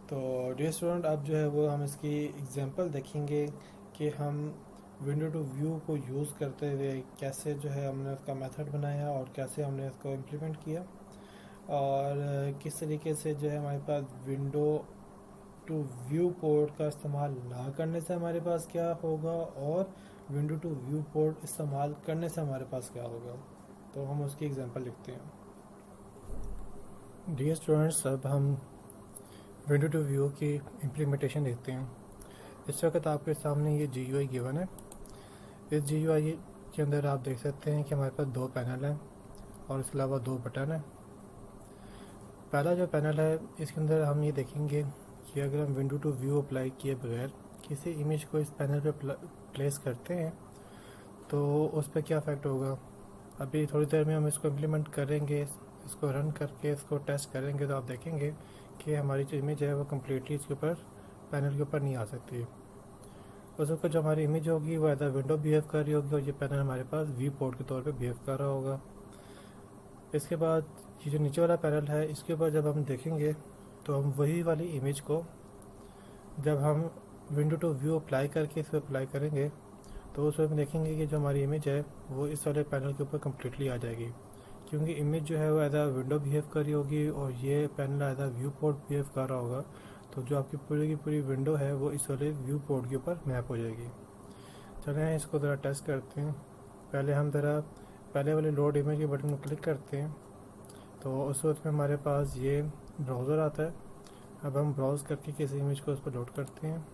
तो dear student, अब जो है वो हम इसकी एग्जांपल देखेंगे कि हम विंडो टू व्यू को यूज़ करते हुए कैसे जो है हमने उसका मेथड बनाया और कैसे हमने इसको इम्प्लीमेंट किया, और किस तरीके से जो है हमारे पास विंडो टू व्यू पोर्ट का इस्तेमाल ना करने से हमारे पास क्या होगा और विंडो टू व्यू पोर्ट इस्तेमाल करने से हमारे पास क्या होगा। तो हम उसकी एग्जांपल लिखते हैं। डियर स्टूडेंट्स, अब हम विंडो टू व्यू की इम्प्लीमेंटेशन देखते हैं। इस वक्त आपके सामने ये GUI गिवन है। इस GUI के अंदर आप देख सकते हैं कि हमारे पास दो पैनल हैं और इसके अलावा दो बटन हैं। पहला जो पैनल है इसके अंदर हम ये देखेंगे कि अगर हम विंडो टू व्यू अप्लाई किए बगैर किसी इमेज को इस पैनल पे प्लेस करते हैं तो उस पर क्या इफेक्ट होगा। अभी थोड़ी देर में हम इसको इम्प्लीमेंट करेंगे, इसको रन करके इसको टेस्ट करेंगे तो आप देखेंगे कि हमारी जो इमेज है वो कम्प्लीटली इसके ऊपर पैनल के ऊपर नहीं आ सकती। उस वक्त जो हमारी इमेज होगी वो एज विंडो बिहेव कर रही होगी और ये पैनल हमारे पास व्यू पोर्ट के तौर पे बिहेव कर रहा होगा। इसके बाद ये जो नीचे वाला पैनल है इसके ऊपर जब हम देखेंगे तो हम वही वाली इमेज को जब हम विंडो टू व्यू अप्लाई करके इस पर अप्लाई करेंगे तो उस वक्त देखेंगे कि जो हमारी इमेज है वो इस वाले पैनल के ऊपर कम्प्लीटली आ जाएगी, क्योंकि इमेज जो है वो एज विंडो बिहेव कर रही होगी और ये panel as viewport behave कर रहा होगा। तो जो आपकी पूरी की पूरी विंडो है वो इस वाले व्यू पोर्ट के ऊपर मैप हो जाएगी। चलें इसको ज़रा टेस्ट करते हैं। पहले हम ज़रा पहले वाले लोड इमेज के बटन को क्लिक करते हैं तो उस वक्त में हमारे पास ये ब्राउज़र आता है। अब हम ब्राउज़ करके किसी इमेज को उस पर लोड करते हैं।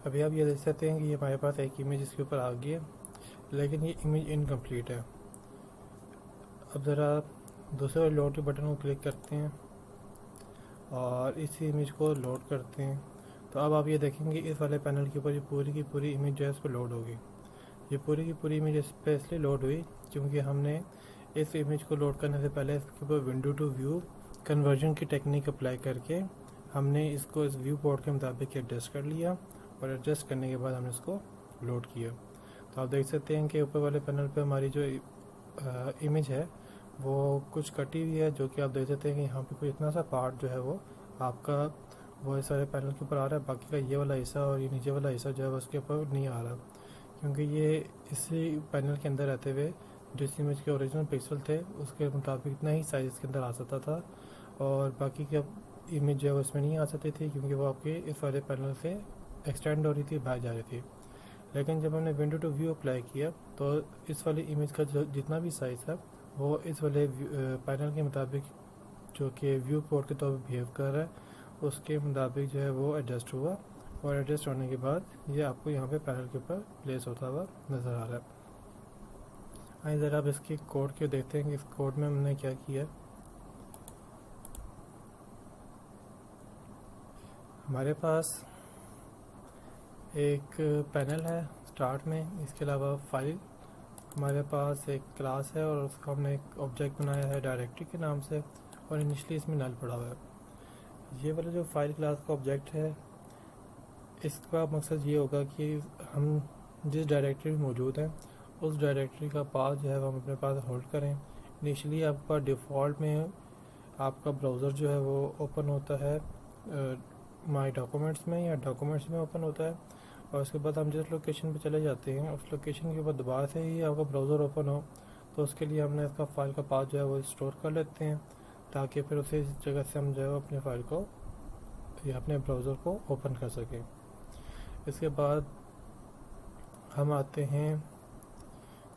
अभी आप ये देख सकते हैं कि ये हमारे पास एक इमेज इसके ऊपर आ गई है, लेकिन ये इमेज इनकम्प्लीट है। अब ज़रा दूसरे वाले लोड के बटन को क्लिक करते हैं और इसी इमेज को लोड करते हैं तो अब आप ये देखेंगे इस वाले पैनल के ऊपर ये पूरी की पूरी इमेज जो है इस पर लोड होगी। ये पूरी की पूरी इमेज इस पर इसलिए लोड हुई क्योंकि हमने इस इमेज को लोड करने से पहले इसके ऊपर विंडो टू व्यू कन्वर्जन की टेक्निक अप्लाई करके हमने इसको इस व्यू पोर्ट के मुताबिक एडजस्ट कर लिया और एडजस्ट करने के बाद हमने इसको लोड किया। तो आप देख सकते हैं कि ऊपर वाले पैनल पे हमारी जो इमेज है वो कुछ कटी हुई है, जो कि आप देख सकते हैं कि यहाँ पे कोई इतना सा पार्ट जो है वो आपका वो इस सारे पैनल के ऊपर आ रहा है, बाकी का ये वाला हिस्सा और ये नीचे वाला हिस्सा जो है उसके ऊपर नहीं आ रहा, क्योंकि ये इसी पैनल के अंदर रहते हुए जिस इमेज के ओरिजिनल पिक्सल थे उसके मुताबिक इतना ही साइज़ के अंदर आ सकता था और बाकी का इमेज जो है उसमें नहीं आ सकती थी, क्योंकि वो आपके इस वाले पैनल से एक्सटेंड हो रही थी, बाहर जा रही थी। लेकिन जब हमने विंडो टू व्यू अप्लाई किया तो इस वाली इमेज का जितना भी साइज़ है वो इस वाले पैनल के मुताबिक जो कि व्यू पोर्ट के तौर पर बिहेव कर रहा है उसके मुताबिक जो है वो एडजस्ट हुआ और एडजस्ट होने के बाद ये आपको यहाँ पे पैनल के ऊपर प्लेस होता हुआ नज़र आ रहा है। आइए ज़रा अब इसके कोड के देखते हैं कि इस कोड में हमने क्या किया। हमारे पास एक पैनल है स्टार्ट में, इसके अलावा फाइल, हमारे पास एक क्लास है और उसका हमने एक ऑब्जेक्ट बनाया है डायरेक्टरी के नाम से और इनिशियली इसमें नल पड़ा हुआ है। ये वाला जो फाइल क्लास का ऑब्जेक्ट है इसका मकसद ये होगा कि हम जिस डायरेक्टरी में मौजूद हैं उस डायरेक्टरी का पाथ जो है वो हम अपने पास होल्ड करें। इनिशियली आपका डिफ़ॉल्ट में आपका ब्राउज़र जो है वो ओपन होता है माई डॉक्यूमेंट्स में या डॉक्यूमेंट्स में ओपन होता है और उसके बाद हम जिस लोकेशन पे चले जाते हैं उस लोकेशन के बाद दोबारा से ही आपका ब्राउज़र ओपन हो तो उसके लिए हमने इसका फाइल का पाथ जो है वो स्टोर कर लेते हैं ताकि फिर उसी जगह से हम जो है अपने फाइल को या अपने ब्राउज़र को ओपन कर सकें। इसके बाद हम आते हैं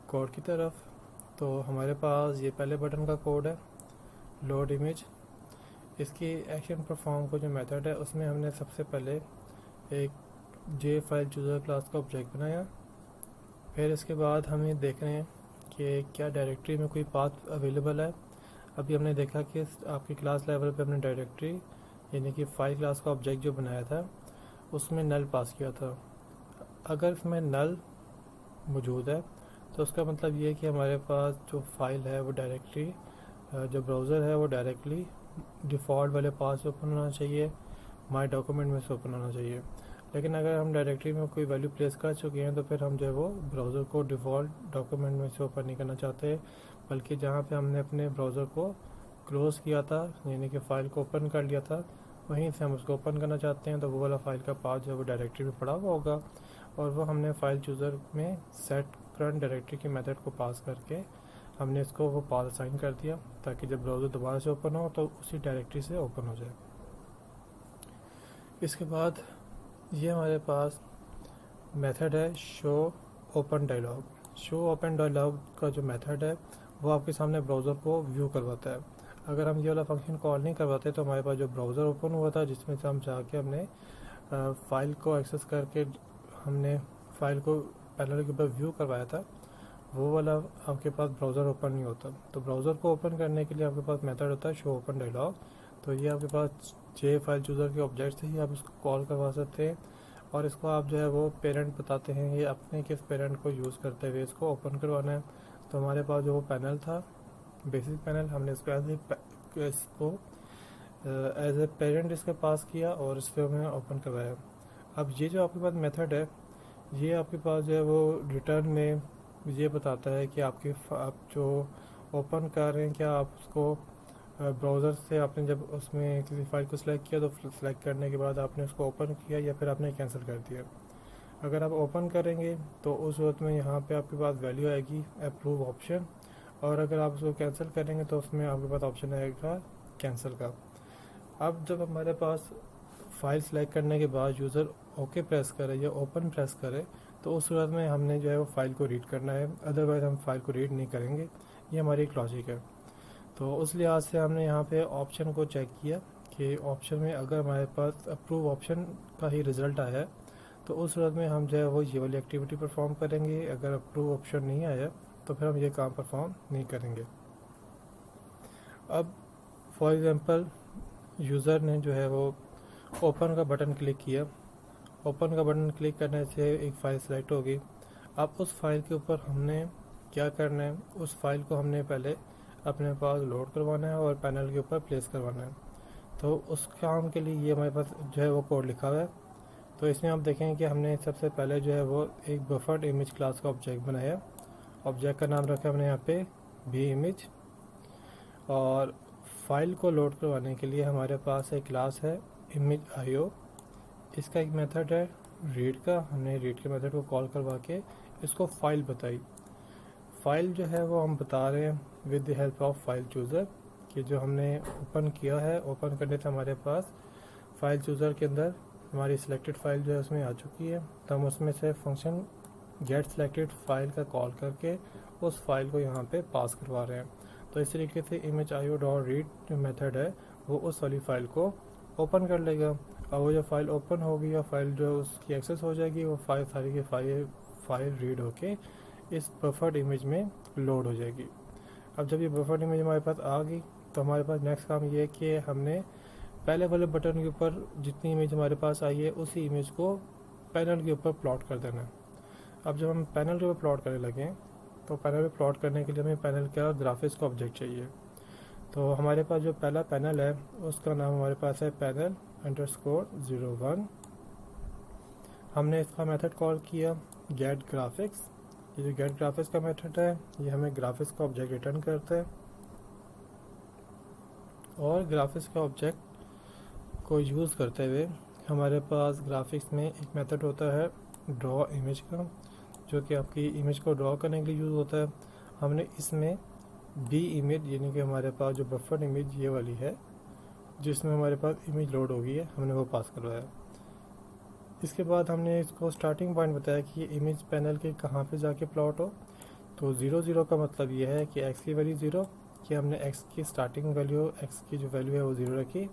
कोड की तरफ। तो हमारे पास ये पहले बटन का कोड है लोड इमेज। इसकी एक्शन परफॉर्म को जो मेथड है उसमें हमने सबसे पहले एक जे फाइल चूज़र क्लास का ऑब्जेक्ट बनाया। फिर इसके बाद हम ये देख रहे हैं कि क्या डायरेक्टरी में कोई पाथ अवेलेबल है। अभी हमने देखा कि आपकी क्लास लेवल पे हमने डायरेक्टरी यानी कि फाइल क्लास का ऑब्जेक्ट जो बनाया था उसमें नल पास किया था। अगर इसमें नल मौजूद है तो उसका मतलब ये है कि हमारे पास जो फाइल है वो डायरेक्टली जो ब्राउज़र है वो डायरेक्टली डिफ़ॉल्ट वाले पास से ओपन होना चाहिए, माई डॉक्यूमेंट में से ओपन होना चाहिए। लेकिन अगर हम डायरेक्टरी में कोई वैल्यू प्लेस कर चुके हैं तो फिर हम जो है वो ब्राउज़र को डिफ़ॉल्ट डॉक्यूमेंट में से ओपन नहीं करना चाहते, बल्कि जहाँ पे हमने अपने ब्राउज़र को क्लोज़ किया था, यानी कि फ़ाइल को ओपन कर लिया था, वहीं से हम उसको ओपन करना चाहते हैं। तो वो वाला फ़ाइल का पाथ जो है वो डायरेक्टरी में पड़ा हुआ होगा, और वो हमने फ़ाइल चूज़र में सेट करंट डायरेक्टरी के मेथड को पास करके हमने इसको वो पाथ असाइन कर दिया, ताकि जब ब्राउज़र दोबारा से ओपन हो तो उसी डायरेक्टरी से ओपन हो जाए। इसके बाद ये हमारे पास मेथड है show open dialog. Show open dialog का जो मेथड है वो आपके सामने ब्राउज़र को व्यू करवाता है। अगर हम ये वाला फंक्शन कॉल नहीं करवाते तो हमारे पास जो ब्राउज़र ओपन हुआ था, जिसमें से हम जाके हमने फ़ाइल को एक्सेस करके हमने फ़ाइल को पैनल के ऊपर व्यू करवाया था, वो वाला आपके पास ब्राउज़र ओपन नहीं होता। तो ब्राउज़र को ओपन करने के लिए आपके पास मेथड होता है शो ओपन डायलॉग। तो ये आपके पास जे फाइल चूज़र के ऑब्जेक्ट से ही आप इसको कॉल करवा सकते हैं, और इसको आप जो है वो पेरेंट बताते हैं, ये अपने किस पेरेंट को यूज़ करते हुए इसको ओपन करवाना है। तो हमारे पास जो वो पैनल था, बेसिक पैनल, हमने इसको एज ए पेरेंट इसके पास किया और इसको हमने ओपन करवाया। अब ये जो आपके पास मेथड है, ये आपके पास जो है वो रिटर्न में ये बताता है कि आप जो ओपन कर रहे हैं, क्या आप उसको ब्राउज़र से आपने जब उसमें किसी फाइल को सिलेक्ट किया तो सिलेक्ट करने के बाद आपने उसको ओपन किया या फिर आपने कैंसिल कर दिया। अगर आप ओपन करेंगे तो उस वक्त में यहाँ पे आपके पास वैल्यू आएगी अप्रूव ऑप्शन, और अगर आप उसको कैंसिल करेंगे तो उसमें आपके पास ऑप्शन आएगा कैंसिल का। अब जब हमारे पास फाइल सेलेक्ट करने के बाद यूज़र ओके प्रेस करे या ओपन प्रेस करे तो उस सूरत में हमने जो है वो फाइल को रीड करना है, अदरवाइज़ हम फाइल को रीड नहीं करेंगे। ये हमारी एक लॉजिक है। तो उस लिहाज से हमने यहाँ पे ऑप्शन को चेक किया कि ऑप्शन में अगर हमारे पास अप्रूव ऑप्शन का ही रिज़ल्ट आया है तो उस सूरत में हम जो है वो ये वाली एक्टिविटी परफॉर्म करेंगे। अगर अप्रूव ऑप्शन नहीं आया तो फिर हम ये काम परफॉर्म नहीं करेंगे। अब फॉर एग्ज़ाम्पल यूज़र ने जो है वो ओपन का बटन क्लिक किया, ओपन का बटन क्लिक करने से एक फ़ाइल सेलेक्ट होगी। अब उस फाइल के ऊपर हमने क्या करना है, उस फाइल को हमने पहले अपने पास लोड करवाना है और पैनल के ऊपर प्लेस करवाना है। तो उस काम के लिए ये हमारे पास जो है वो कोड लिखा हुआ है। तो इसमें आप देखें कि हमने सबसे पहले जो है वो एक बफर्ड इमेज क्लास का ऑब्जेक्ट बनाया। ऑब्जेक्ट का नाम रखा हमने यहाँ पे भी इमेज, और फाइल को लोड करवाने के लिए हमारे पास एक क्लास है इमेज IO। इसका एक मेथड है रीड का, हमने रीड के मेथड को कॉल करवा के इसको फाइल बताई। फाइल जो है वो हम बता रहे हैं with the help of file chooser, कि जो हमने ओपन किया है, ओपन करने से हमारे पास फाइल चूज़र के अंदर हमारी सिलेक्टेड फाइल जो है उसमें आ चुकी है। तो हम उसमें से फंक्शन गेट सिलेक्टेड फाइल का कॉल करके उस फाइल को यहाँ पे पास करवा रहे हैं। तो इस तरीके से इमेज IO डॉट रीड जो मेथड है वो उस वाली फाइल को ओपन कर लेगा, और वो जो फाइल ओपन होगी या फाइल जो उसकी एक्सेस हो जाएगी, वो फाइल सारी की फाइल रीड होके इस बफर्ड इमेज में लोड हो जाएगी। अब जब ये बफर्ड इमेज हमारे पास आ गई तो हमारे पास नेक्स्ट काम ये है कि हमने पहले वाले बटन के ऊपर जितनी इमेज हमारे पास आई है उसी इमेज को पैनल के ऊपर प्लॉट कर देना है। अब जब हम पैनल के ऊपर प्लॉट करने लगे तो पैनल पे प्लॉट करने के लिए हमें पैनल का ग्राफिक्स का ऑब्जेक्ट चाहिए। तो हमारे पास जो पहला पैनल है उसका नाम हमारे पास है पैनल _01। हमने इसका मेथड कॉल किया गेट ग्राफिक्स। ये जो गेट ग्राफिक्स का मेथड है ये हमें ग्राफिक्स का ऑब्जेक्ट रिटर्न करता है, और ग्राफिक्स का ऑब्जेक्ट को यूज़ करते हुए हमारे पास ग्राफिक्स में एक मेथड होता है ड्रॉ इमेज का, जो कि आपकी इमेज को ड्रॉ करने के लिए यूज़ होता है। हमने इसमें बी इमेज यानी कि हमारे पास जो बफर इमेज ये वाली है जिसमें हमारे पास इमेज लोड हो गई है, हमने वो पास करवाया। इसके बाद हमने इसको स्टार्टिंग पॉइंट बताया कि ये इमेज पैनल के कहाँ पे जाके प्लॉट हो। तो 0 का मतलब ये है कि x की वैल्यू 0, कि हमने x की स्टार्टिंग वैल्यू, x की जो वैल्यू है वो 0 रखी,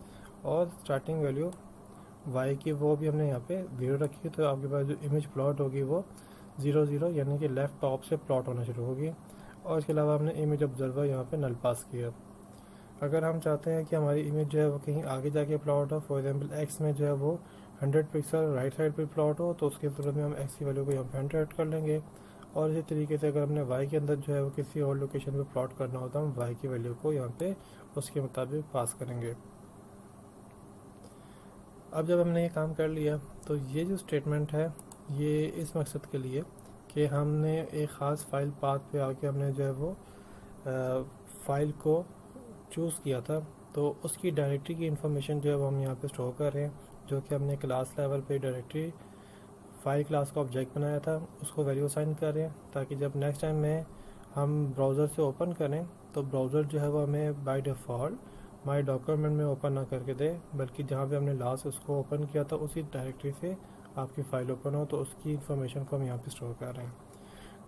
और स्टार्टिंग वैल्यू y की वो भी हमने यहाँ पे 0 रखी। तो आपके पास जो इमेज प्लॉट होगी वो 0 यानी कि लेफ़्ट टॉप से प्लॉट होना शुरू होगी। और इसके अलावा हमने इमेज ऑब्जर्वर यहाँ पे नल पास किया। अगर हम चाहते हैं कि हमारी इमेज जो है वो कहीं आगे जाके प्लॉट हो, फॉर एग्जांपल x में जो है वो 100 पिक्सल राइट साइड पे प्लॉट हो, तो उसके सूरत में हम x की वैल्यू को यहाँ पे 100 कर लेंगे। और इसी तरीके से अगर हमने y के अंदर जो है वो किसी और लोकेशन पे प्लॉट करना हो तो हम y की वैल्यू को यहाँ पे उसके मुताबिक पास करेंगे। अब जब हमने ये काम कर लिया तो ये जो स्टेटमेंट है ये इस मकसद के लिए कि हमने एक ख़ास फाइल पाथ पे आके हमने जो है वो फाइल को चूज़ किया था, तो उसकी डायरेक्टरी की इंफॉर्मेशन जो है वो हम यहाँ पे स्टोर कर रहे हैं, जो कि हमने क्लास लेवल पे डायरेक्टरी फाइल क्लास का ऑब्जेक्ट बनाया था उसको वैल्यू असाइन कर रहे हैं, ताकि जब नेक्स्ट टाइम में हम ब्राउज़र से ओपन करें तो ब्राउज़र जो है वो हमें बाय डिफ़ॉल्ट माई डॉक्यूमेंट में ओपन ना करके दे, बल्कि जहाँ पे हमने लास्ट उसको ओपन किया था उसी डायरेक्टरी से आपकी फ़ाइल ओपन हो, तो उसकी इंफॉर्मेशन को हम यहाँ पे स्टोर कर रहे हैं।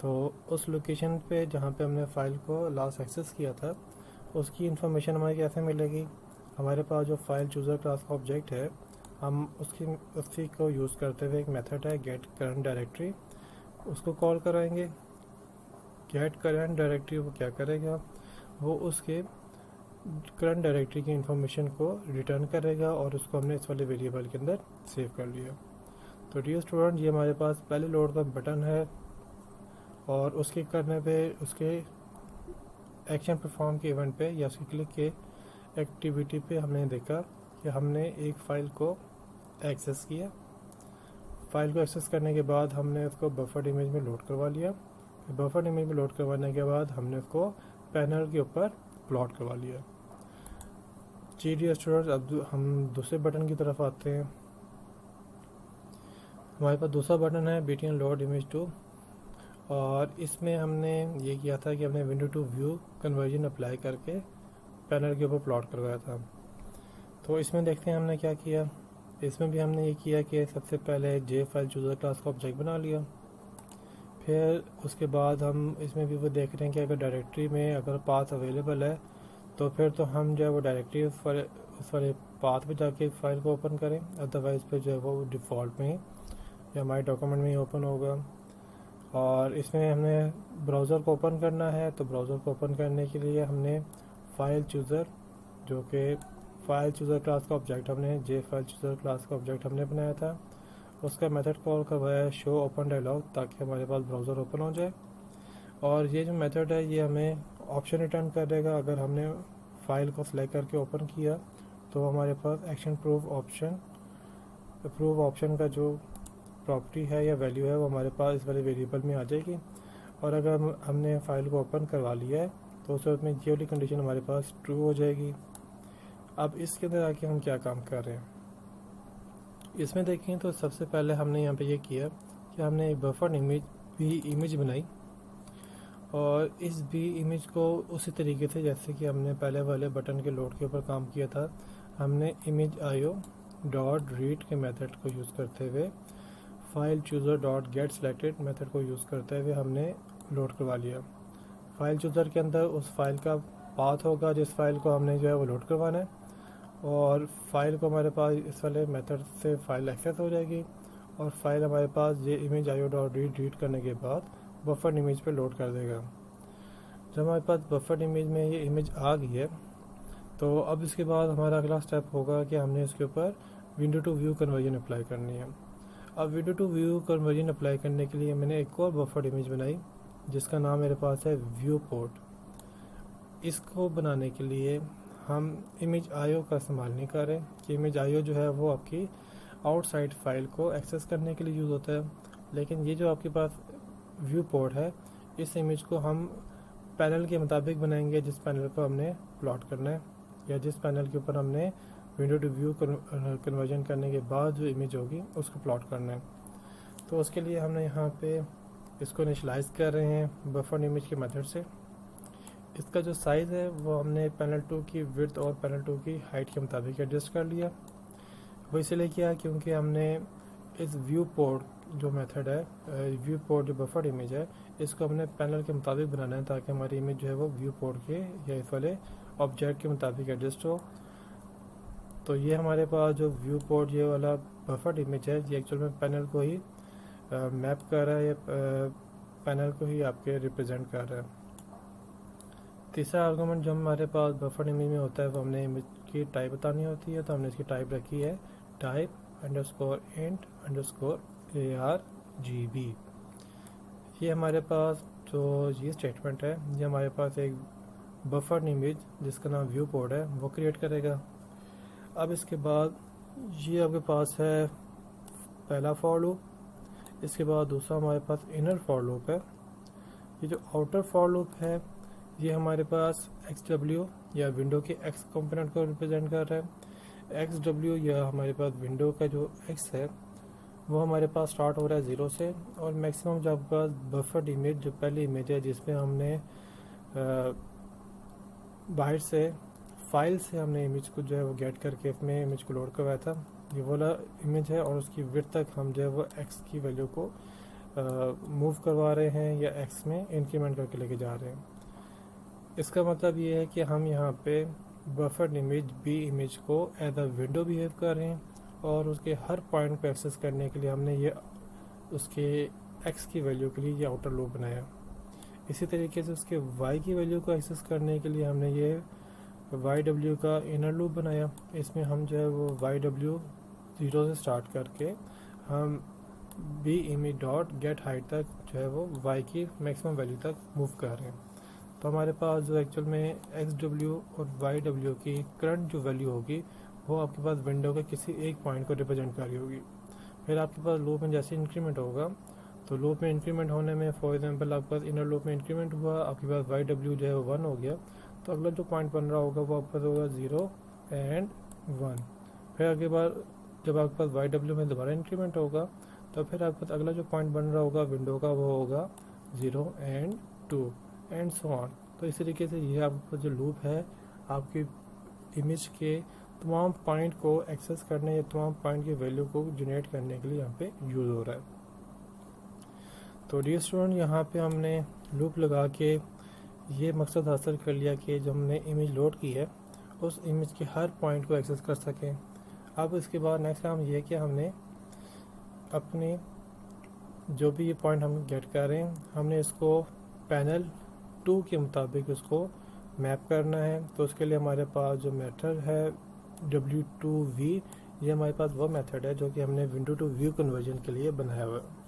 तो उस लोकेशन पे जहाँ पे हमने फ़ाइल को लास्ट एक्सेस किया था उसकी इंफॉर्मेशन हमें कैसे मिलेगी? हमारे पास जो फाइल चूज़र क्लास का ऑब्जेक्ट है, हम उसी को यूज़ करते हुए एक मेथड है गेट करंट डायरेक्टरी, उसको कॉल कराएंगे। गेट करंट डायरेक्टरी वो क्या करेगा, वो उसके करंट डायरेक्टरी की इंफॉर्मेशन को रिटर्न करेगा और उसको हमने इस वाले वेरिएबल के अंदर सेव कर लिया। तो डियर स्टूडेंट, ये हमारे पास पहले लोड का बटन है और उसके करने पे उसके एक्शन परफॉर्म के इवेंट पे या उसके क्लिक के एक्टिविटी पे हमने देखा कि हमने एक फ़ाइल को एक्सेस किया। फ़ाइल को एक्सेस करने के बाद हमने उसको बफर्ड इमेज में लोड करवा लिया। बफर्ड इमेज में लोड करवाने के बाद हमने उसको पैनल के ऊपर प्लॉट करवा लिया। जी डियर स्टूडेंट्स, अब हम दूसरे बटन की तरफ आते हैं। हमारे पास दूसरा बटन है BTN लोड इमेज टू, और इसमें हमने ये किया था कि हमने window to view conversion apply करके पैनल के ऊपर प्लॉट करवाया था। तो इसमें देखते हैं हमने क्या किया। इसमें भी हमने ये किया कि सबसे पहले जे फाइल चूज़र क्लास का ऑब्जेक्ट बना लिया। फिर उसके बाद हम इसमें भी वो देख रहे हैं कि अगर डायरेक्टरी में अगर पाथ अवेलेबल है तो फिर तो हम जो है वो डायरेक्टरी उस वाले पाथ पे जाके फाइल को ओपन करें, अदरवाइज़ पे जो है वो डिफ़ॉल्ट में ही या माई डॉक्यूमेंट में ही ओपन होगा। और इसमें हमने ब्राउज़र को ओपन करना है, तो ब्राउज़र को ओपन करने के लिए हमने फाइल चूज़र, जो कि फाइल चूज़र क्लास का ऑब्जेक्ट हमने जे फाइल चूज़र क्लास का ऑब्जेक्ट हमने बनाया था, उसका मेथड कॉल करवाया है शो ओपन डायलॉग, ताकि हमारे पास ब्राउज़र ओपन हो जाए। और ये जो मेथड है ये हमें ऑप्शन रिटर्न कर देगा। अगर हमने फ़ाइल को सिलेक्ट करके ओपन किया तो हमारे पास एक्शन प्रूव ऑप्शन का जो प्रॉपर्टी है या वैल्यू है वो हमारे पास इस वाले वेरिएबल में आ जाएगी। और अगर हमने फ़ाइल को ओपन करवा लिया है तो उस वक्त में ये वाली कंडीशन हमारे पास ट्रू हो जाएगी। अब इसके अंदर आके हम क्या काम कर रहे हैं, इसमें देखें तो सबसे पहले हमने यहाँ पे ये किया कि हमने एक बफर इमेज बनाई, और इस इमेज को उसी तरीके से जैसे कि हमने पहले वाले बटन के लोड के ऊपर काम किया था, हमने इमेज आईओ डॉट रीड के मेथड को यूज़ करते हुए file chooser dot get selected method को यूज़ करते हुए हमने लोड करवा लिया। फाइल चूज़र के अंदर उस फाइल का पाथ होगा जिस फाइल को हमने जो है वो लोड करवाना है, और फाइल को हमारे पास इस वाले मेथड से फाइल एक्सेस हो जाएगी, और फाइल हमारे पास ये इमेज आईओ डॉट रीड करने के बाद बफर इमेज पे लोड कर देगा। जब हमारे पास बफर इमेज में ये इमेज आ गई है तो अब इसके बाद हमारा अगला स्टेप होगा कि हमने इसके ऊपर window to view conversion apply करनी है। अब window to view conversion apply करने के लिए मैंने एक और बफर इमेज बनाई जिसका नाम मेरे पास है व्यू पोर्ट। इसको बनाने के लिए हम इमेज आईओ का इस्तेमाल नहीं कर रहे कि इमेज आईओ जो है वो आपकी आउटसाइड फाइल को एक्सेस करने के लिए यूज़ होता है, लेकिन ये जो आपके पास व्यू पोर्ट है इस इमेज को हम पैनल के मुताबिक बनाएंगे, जिस पैनल को हमने प्लॉट करना है या जिस पैनल के ऊपर हमने विंडो टू व्यू कन्वर्जन करने के बाद जो इमेज होगी उसको प्लॉट करना है। तो उसके लिए हमने यहाँ पे इसको इनिशियलाइज़ कर रहे हैं बफर इमेज के मेथड से। इसका जो साइज़ है वो हमने पैनल 2 की विड्थ और पैनल 2 की हाइट के मुताबिक एडजस्ट कर लिया। वो इसलिए किया क्योंकि हमने इस व्यू पोर्ट जो मेथड है, व्यू पोर्ट जो बफर इमेज है, इसको हमने पैनल के मुताबिक बनाना है ताकि हमारी इमेज जो है वो व्यू पोर्ट के या इस वाले ऑब्जेक्ट के मुताबिक एडजस्ट हो। तो ये हमारे पास जो व्यू पोर्ट ये वाला बफर इमेज है ये एक्चुअल में पैनल को ही मैप कर रहा है या पैनल को ही आपके रिप्रेजेंट कर रहा है। तीसरा आर्गूमेंट जो हमारे पास बफर इमेज में होता है वो हमने इमेज की टाइप बतानी होती है, तो हमने इसकी टाइप रखी है type underscore int underscore ARGB। ये हमारे पास जो ये स्टेटमेंट है ये हमारे पास एक बफर इमेज जिसका नाम व्यू पोर्ट है वो क्रिएट करेगा। अब इसके बाद ये आपके पास है पहला फॉर लूप। इसके बाद दूसरा हमारे पास इनर फॉर लूप है। ये जो आउटर फॉर लूप है ये हमारे पास XW या विंडो के X कंपोनेंट को रिप्रेजेंट कर रहा है। XW या हमारे पास विंडो का जो X है वो हमारे पास स्टार्ट हो रहा है 0 से, और मैक्सिमम जो आपके पास बफर्ड इमेज, जो पहली इमेज है जिसमें हमने बाहर से फाइल से हमने इमेज को जो है वो गेट करके अपने इमेज को लोड करवाया था, ये वाला इमेज है। और उसकी विड्थ तक हम जो है वो X की वैल्यू को मूव करवा रहे हैं या X में इंक्रीमेंट करके लेके जा रहे हैं। इसका मतलब ये है कि हम यहाँ पे बफर्ड इमेज B इमेज को एज अ विंडो बिहेव कर रहे हैं, और उसके हर पॉइंट को एक्सेस करने के लिए हमने ये उसके X की वैल्यू के लिए ये आउटर लूप बनाया। इसी तरीके से उसके Y की वैल्यू को एक्सेस करने के लिए हमने ये YW का इनर लूप बनाया। इसमें हम जो है वो YW 0 से स्टार्ट करके हम B image dot gate height तक जो है वो Y की मैक्सिमम वैल्यू तक मूव कर रहे हैं। तो हमारे पास जो एक्चुअल में XW और YW की करंट जो वैल्यू होगी वो आपके पास विंडो के किसी एक पॉइंट को रिप्रेजेंट कर रही होगी। फिर आपके पास लूप में जैसे इंक्रीमेंट होगा, तो लूप में इंक्रीमेंट होने में फॉर एग्जांपल आपके पास इनर लूप में इंक्रीमेंट हुआ, आपके पास YW जो है वो 1 हो गया, तो अगला जो पॉइंट बन रहा होगा वो आपके पास होगा 0 एंड 1। फिर आगे बार जब आपके पास YW में दोबारा इंक्रीमेंट होगा तो फिर आपके पास अगला जो पॉइंट बन रहा होगा विंडो का वो होगा 0 एंड 2 एंड सो ऑन। तो इस तरीके से ये आपका जो लूप है आपकी इमेज के तमाम पॉइंट को एक्सेस करने या तमाम पॉइंट की वैल्यू को जनरेट करने के लिए यहाँ पे यूज़ हो रहा है। तो डियर स्टूडेंट, यहाँ पे हमने लूप लगा के ये मकसद हासिल कर लिया कि जब हमने इमेज लोड की है उस इमेज के हर पॉइंट को एक्सेस कर सकें। अब इसके बाद नेक्स्ट काम ये है कि हमने अपने जो भी ये पॉइंट हम गेट कर रहे हैं हमने इसको पैनल 2 के मुताबिक उसको मैप करना है। तो उसके लिए हमारे पास जो मेथड है W2V, ये हमारे पास वो मेथड है जो कि हमने विंडो टू व्यू कन्वर्जन के लिए बनाया हुआ है।